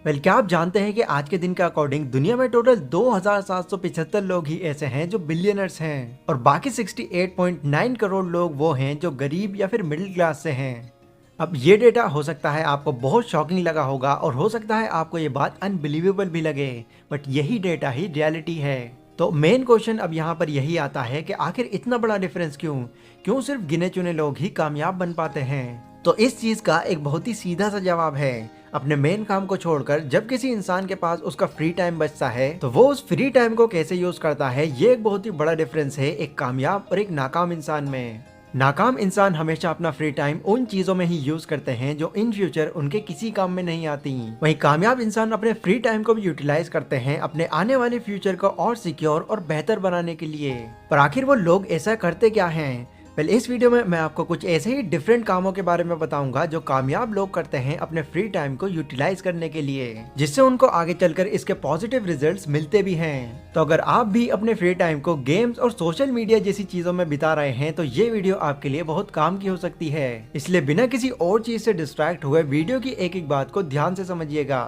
क्या आप जानते हैं कि आज के दिन के अकॉर्डिंग दुनिया में टोटल 2775 लोग ही ऐसे हैं जो बिलियनर्स हैं और बाकी 68.9 करोड़ लोग वो हैं जो गरीब या फिर मिडिल क्लास से हैं। अब ये डेटा हो सकता है आपको बहुत शॉकिंग लगा होगा और हो सकता है आपको ये बात अनबिलीवेबल भी लगे, बट यही डेटा ही रियलिटी है। तो मेन क्वेश्चन अब यहाँ पर यही आता है कि आखिर इतना बड़ा डिफरेंस क्यों क्यों सिर्फ गिने चुने लोग ही कामयाब बन पाते हैं। तो इस चीज का एक बहुत ही सीधा सा जवाब है, अपने मेन काम को छोड़कर जब किसी इंसान के पास उसका फ्री टाइम बचता है तो वो उस फ्री टाइम को कैसे यूज करता है। ये एक बहुत ही बड़ा डिफरेंस है एक कामयाब और एक नाकाम इंसान में। नाकाम इंसान हमेशा अपना फ्री टाइम उन चीजों में ही यूज करते हैं जो इन फ्यूचर उनके किसी काम में नहीं आती। वहीं कामयाब इंसान अपने फ्री टाइम को भी यूटिलाइज करते हैं अपने आने वाले फ्यूचर को और सिक्योर और बेहतर बनाने के लिए। पर आखिर वो लोग ऐसा करते क्या हैं? इस वीडियो में मैं आपको कुछ ऐसे ही डिफरेंट कामों के बारे में बताऊंगा जो कामयाब लोग करते हैं अपने फ्री टाइम को यूटिलाइज करने के लिए, जिससे उनको आगे चलकर इसके पॉजिटिव रिजल्ट्स मिलते भी हैं। तो अगर आप भी अपने फ्री टाइम को गेम्स और सोशल मीडिया जैसी चीजों में बिता रहे हैं तो ये वीडियो आपके लिए बहुत काम की हो सकती है। इसलिए बिना किसी और चीज से डिस्ट्रैक्ट हुए वीडियो की एक एक बात को ध्यान से समझिएगा।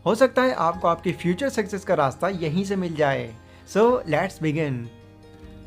हो सकता है आपको आपकी फ्यूचर सक्सेस का रास्ता यहीं से मिल जाए। So let's begin.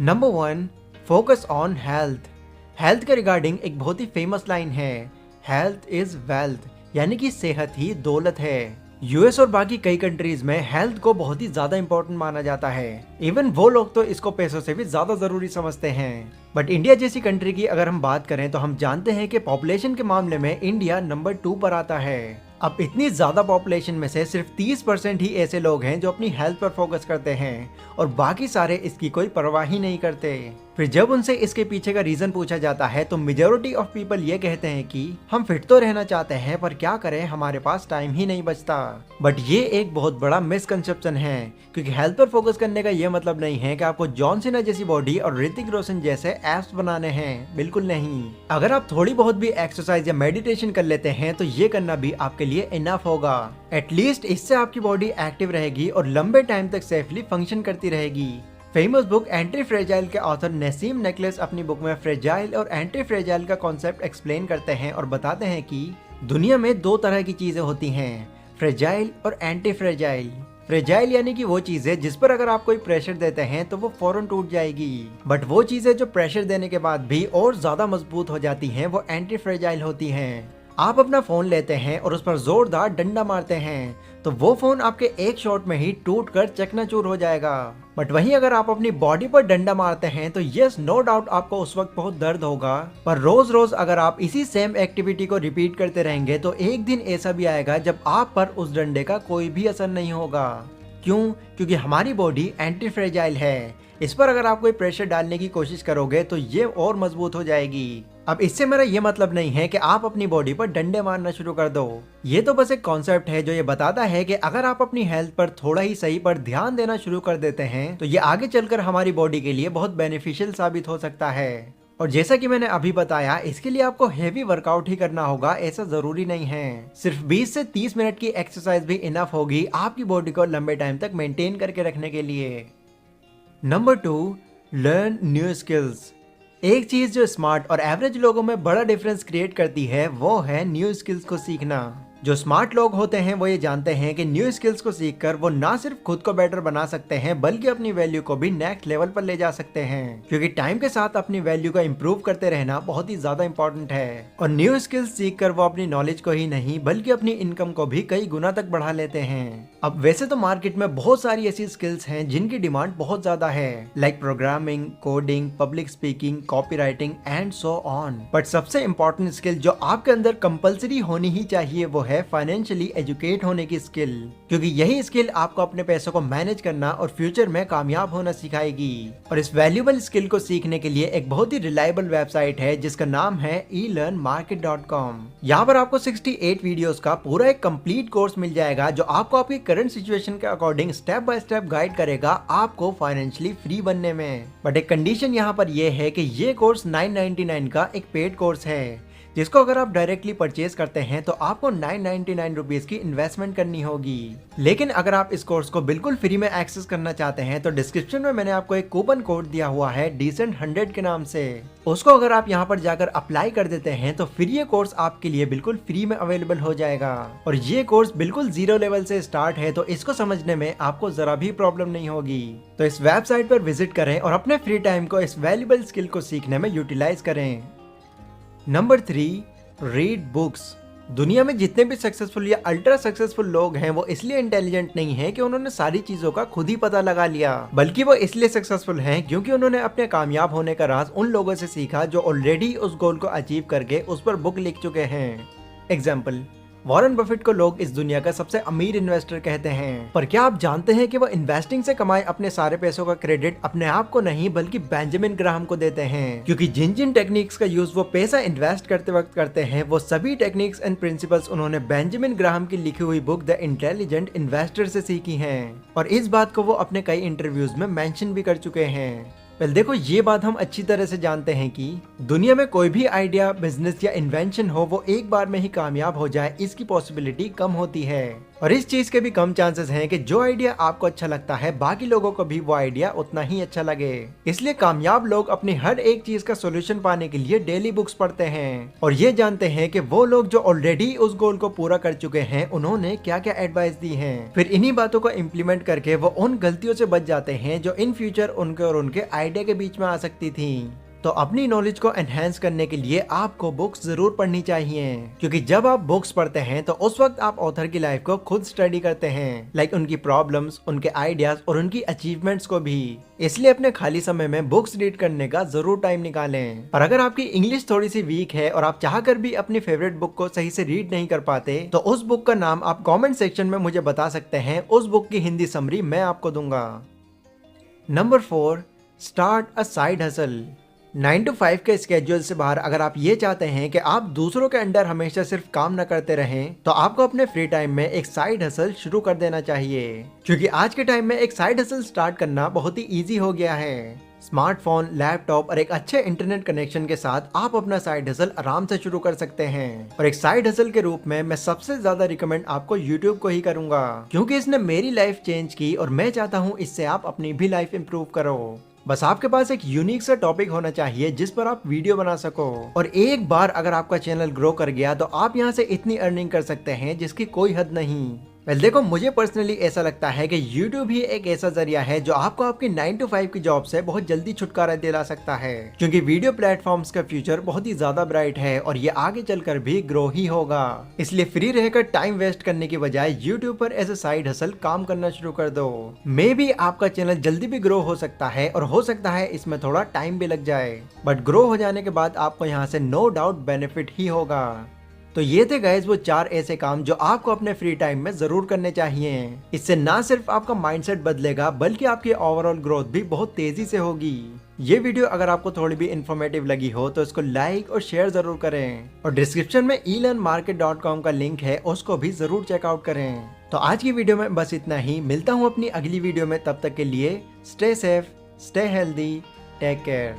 Number 1, focus on health. Health के रिगार्डिंग एक बहुत ही फेमस लाइन है, हेल्थ इज वेल्थ, यानी कि सेहत ही दौलत है। यूएस और बाकी कई कंट्रीज में हेल्थ को बहुत ही ज्यादा इंपॉर्टेंट माना जाता है। इवन वो लोग तो इसको पैसों से भी ज्यादा जरूरी समझते हैं। बट इंडिया जैसी कंट्री की अगर हम बात करें तो हम जानते हैं कि पॉपुलेशन के मामले में इंडिया नंबर 2 पर आता है। अब इतनी ज्यादा पॉपुलेशन में से सिर्फ 30% ही ऐसे लोग हैं जो अपनी हेल्थ पर फोकस करते हैं और बाकी सारे इसकी कोई परवाह ही नहीं करते। फिर जब उनसे इसके पीछे का रीजन पूछा जाता है तो मेजॉरिटी ऑफ पीपल ये कहते हैं कि हम फिट तो रहना चाहते हैं पर क्या करें, हमारे पास टाइम ही नहीं बचता। बट ये एक बहुत बड़ा मिसकंसेप्शन है, क्योंकि हेल्थ पर फोकस करने का ये मतलब नहीं है कि आपको जॉन सीना जैसी बॉडी और ऋतिक रोशन जैसे एब्स बनाने हैं, बिल्कुल नहीं। अगर आप थोड़ी बहुत भी एक्सरसाइज या मेडिटेशन कर लेते हैं तो ये करना भी आपके लिए इनफ होगा। एटलीस्ट इससे आपकी बॉडी एक्टिव रहेगी और लंबे टाइम तक सेफली फंक्शन करती रहेगी। फेमस बुक एंटी फ्रेजाइल के ऑथर नसीम नेकलेस अपनी बुक में फ्रेजाइल और एंटी फ्रेजाइल का कॉन्सेप्ट एक्सप्लेन करते हैं और बताते हैं कि दुनिया में 2 तरह की चीजें होती हैं, फ्रेजाइल और एंटी फ्रेजाइल। फ्रेजाइल यानी कि वो चीज है जिस पर अगर आप कोई प्रेशर देते हैं तो वो फौरन टूट जाएगी, बट वो चीजें जो प्रेशर देने के बाद भी और ज्यादा मजबूत हो जाती हैं वो एंटी फ्रेजाइल होती हैं। आप अपना फोन लेते हैं और उस पर जोरदार डंडा मारते हैं तो वो फोन आपके एक शॉट में ही टूट कर चकनाचूर हो जाएगा। बट वहीं अगर आप अपनी बॉडी पर डंडा मारते हैं तो यस नो डाउट आपको उस वक्त बहुत दर्द होगा, पर रोज रोज अगर आप इसी सेम एक्टिविटी को रिपीट करते रहेंगे तो एक दिन ऐसा भी आएगा जब आप पर उस डंडे का कोई भी असर नहीं होगा। क्यों? क्योंकि हमारी बॉडी एंटी फ्रेजाइल है। इस पर अगर आप कोई प्रेशर डालने की कोशिश करोगे तो ये और मजबूत हो जाएगी। अब इससे मेरा ये मतलब नहीं है कि आप अपनी बॉडी पर डंडे मारना शुरू कर दो। ये तो बस एक कॉन्सेप्ट है जो ये बताता है कि अगर आप अपनी हेल्थ पर थोड़ा ही सही पर ध्यान देना शुरू कर देते हैं तो ये आगे चलकर हमारी बॉडी के लिए बहुत बेनिफिशियल साबित हो सकता है। और जैसा कि मैंने अभी बताया, इसके लिए आपको हेवी वर्कआउट ही करना होगा, ऐसा जरूरी नहीं है। सिर्फ 20 से 30 मिनट की एक्सरसाइज भी इनफ होगी आपकी बॉडी को लंबे टाइम तक मेंटेन करके रखने के लिए। Number 2, learn new skills. एक चीज जो स्मार्ट और एवरेज लोगों में बड़ा डिफरेंस क्रिएट करती है वो है न्यू स्किल्स को सीखना। जो स्मार्ट लोग होते हैं वो ये जानते हैं कि न्यू स्किल्स को सीखकर वो ना सिर्फ खुद को बेटर बना सकते हैं बल्कि अपनी वैल्यू को भी नेक्स्ट लेवल पर ले जा सकते हैं, क्योंकि टाइम के साथ अपनी वैल्यू को इम्प्रूव करते रहना बहुत ही ज्यादा इंपॉर्टेंट है। और न्यू स्किल्स सीखकर वो अपनी नॉलेज को ही नहीं बल्कि अपनी इनकम को भी कई गुना तक बढ़ा लेते हैं। अब वैसे तो मार्केट में बहुत सारी ऐसी स्किल्स हैं जिनकी डिमांड बहुत ज्यादा है, like programming, coding, public speaking, copywriting and so on. But सबसे इंपॉर्टेंट स्किल जो आपके अंदर कंपलसरी होनी ही चाहिए वो है फाइनेंशियली एजुकेट होने की स्किल, क्योंकि यही स्किल आपको अपने पैसों को मैनेज करना और फ्यूचर में कामयाब होना सिखाएगी। और इस वैल्यूएबल स्किल को सीखने के लिए एक बहुत ही रिलायबल वेबसाइट है जिसका नाम है elearnmarket.com। यहाँ पर आपको 68 वीडियोस का पूरा एक कंप्लीट कोर्स मिल जाएगा जो आपको आपकी करंट सिचुएशन के according step by step guide करेगा आपको फाइनेंशियली फ्री बनने में। बट एक कंडीशन यहाँ पर यह है कि ये कोर्स 999 का एक पेड कोर्स है, जिसको अगर आप डायरेक्टली परचेज करते हैं तो आपको 999 रुपीज की इन्वेस्टमेंट करनी होगी। लेकिन अगर आप इस कोर्स को बिल्कुल फ्री में एक्सेस करना चाहते हैं तो डिस्क्रिप्शन में मैंने आपको एक कूपन कोड दिया हुआ है Decent100 के नाम से। उसको अगर आप यहाँ पर जाकर अप्लाई कर देते हैं तो फिर ये कोर्स आपके लिए बिल्कुल फ्री में अवेलेबल हो जाएगा। और ये कोर्स बिल्कुल 0 लेवल से स्टार्ट है, तो इसको समझने में आपको जरा भी प्रॉब्लम नहीं होगी। तो इस वेबसाइट पर विजिट करें और अपने फ्री टाइम को इस वैल्यूबल स्किल को सीखने में यूटिलाइज करें। Number 3, read books. दुनिया में जितने भी सक्सेसफुल या अल्ट्रा सक्सेसफुल लोग हैं वो इसलिए इंटेलिजेंट नहीं है कि उन्होंने सारी चीजों का खुद ही पता लगा लिया, बल्कि वो इसलिए सक्सेसफुल हैं क्योंकि उन्होंने अपने कामयाब होने का राज उन लोगों से सीखा जो ऑलरेडी उस गोल को अचीव करके उस पर बुक लिख चुके हैं। एग्जाम्पल, वॉरेन बफेट को लोग इस दुनिया का सबसे अमीर इन्वेस्टर कहते हैं, पर क्या आप जानते हैं कि वो इन्वेस्टिंग से कमाए अपने सारे पैसों का क्रेडिट अपने आप को नहीं बल्कि बेंजामिन ग्राहम को देते हैं, क्योंकि जिन जिन टेक्निक्स का यूज वो पैसा इन्वेस्ट करते वक्त करते हैं वो सभी टेक्निक्स एंड प्रिंसिपल्स उन्होंने बेंजामिन ग्राहम की लिखी हुई बुक द इंटेलिजेंट इन्वेस्टर से सीखी हैं। और इस बात को वो अपने कई इंटरव्यूज में मेंशन भी कर चुके हैं। वेल देखो, ये बात हम अच्छी तरह से जानते हैं कि दुनिया में कोई भी आइडिया, बिजनेस या इन्वेंशन हो वो एक बार में ही कामयाब हो जाए इसकी पॉसिबिलिटी कम होती है। और इस चीज के भी कम चांसेस हैं कि जो आइडिया आपको अच्छा लगता है बाकी लोगों को भी वो आइडिया उतना ही अच्छा लगे। इसलिए कामयाब लोग अपनी हर एक चीज का सोल्यूशन पाने के लिए डेली बुक्स पढ़ते हैं और ये जानते हैं कि वो लोग जो ऑलरेडी उस गोल को पूरा कर चुके हैं उन्होंने क्या क्या एडवाइस दी है। फिर इन्हीं बातों को इम्प्लीमेंट करके वो उन गलतियों से बच जाते हैं जो इन फ्यूचर उनके और उनके आइडिया के बीच में आ सकती थी। तो अपनी नॉलेज को एनहेंस करने के लिए आपको बुक्स जरूर पढ़नी चाहिए, क्योंकि जब आप बुक्स पढ़ते हैं तो उस वक्त आप ऑथर की लाइफ को खुद स्टडी करते हैं, लाइक उनकी प्रॉब्लम्स, उनके आइडियाज और उनकी अचीवमेंट्स को भी। इसलिए अपने खाली समय में बुक्स रीड करने का जरूर टाइम निकालें। और अगर आपकी इंग्लिश थोड़ी सी वीक है और आप चाहकर भी अपनी फेवरेट बुक को सही से रीड नहीं कर पाते तो उस बुक का नाम आप कॉमेंट सेक्शन में मुझे बता सकते हैं। उस बुक की हिंदी समरी मैं आपको दूंगा। Number 4, start a side hustle. 9 to 5 के स्केड्यूल से बाहर अगर आप ये चाहते हैं कि आप दूसरों के अंडर हमेशा सिर्फ काम न करते रहें तो आपको अपने फ्री टाइम में एक साइड हसल शुरू कर देना चाहिए, क्योंकि आज के टाइम में एक साइड हसल स्टार्ट करना बहुत ही इजी हो गया है। स्मार्टफोन, लैपटॉप और एक अच्छे इंटरनेट कनेक्शन के साथ आप अपना साइड हसल आराम से शुरू कर सकते हैं। और एक साइड हसल के रूप में मैं सबसे ज्यादा रिकमेंड आपको YouTube को ही करूंगा, क्योंकि इसने मेरी लाइफ चेंज की और मैं चाहता हूँ इससे आप अपनी भी लाइफ इंप्रूव करो। बस आपके पास एक यूनिक सा टॉपिक होना चाहिए जिस पर आप वीडियो बना सको। और एक बार अगर आपका चैनल ग्रो कर गया तो आप यहाँ से इतनी अर्निंग कर सकते हैं जिसकी कोई हद नहीं। वेल देखो, मुझे पर्सनली ऐसा लगता है कि YouTube ही एक ऐसा जरिया है जो आपको आपकी 9 to 5 की जॉब से बहुत जल्दी छुटकारा दिला सकता है, क्योंकि वीडियो प्लेटफॉर्म्स का फ्यूचर बहुत ही ज्यादा ब्राइट है और ये आगे चलकर भी ग्रो ही होगा। इसलिए फ्री रहकर टाइम वेस्ट करने की बजाय YouTube पर एज ए साइड हसल काम करना शुरू कर दो। मे बी आपका चैनल जल्दी भी ग्रो हो सकता है और हो सकता है इसमें थोड़ा टाइम भी लग जाए, बट ग्रो हो जाने के बाद आपको यहाँ से नो डाउट बेनिफिट ही होगा। तो ये थे गाइस वो 4 ऐसे काम जो आपको अपने फ्री टाइम में जरूर करने चाहिए। इससे ना सिर्फ आपका माइंडसेट बदलेगा बल्कि आपकी ओवरऑल ग्रोथ भी बहुत तेजी से होगी। ये वीडियो अगर आपको थोड़ी भी इन्फॉर्मेटिव लगी हो तो इसको लाइक और शेयर जरूर करें और डिस्क्रिप्शन में elearnmarket.com का लिंक है, उसको भी जरूर चेकआउट करें। तो आज की वीडियो में बस इतना ही। मिलता हूँ अपनी अगली वीडियो में, तब तक के लिए stay safe, stay healthy, take care.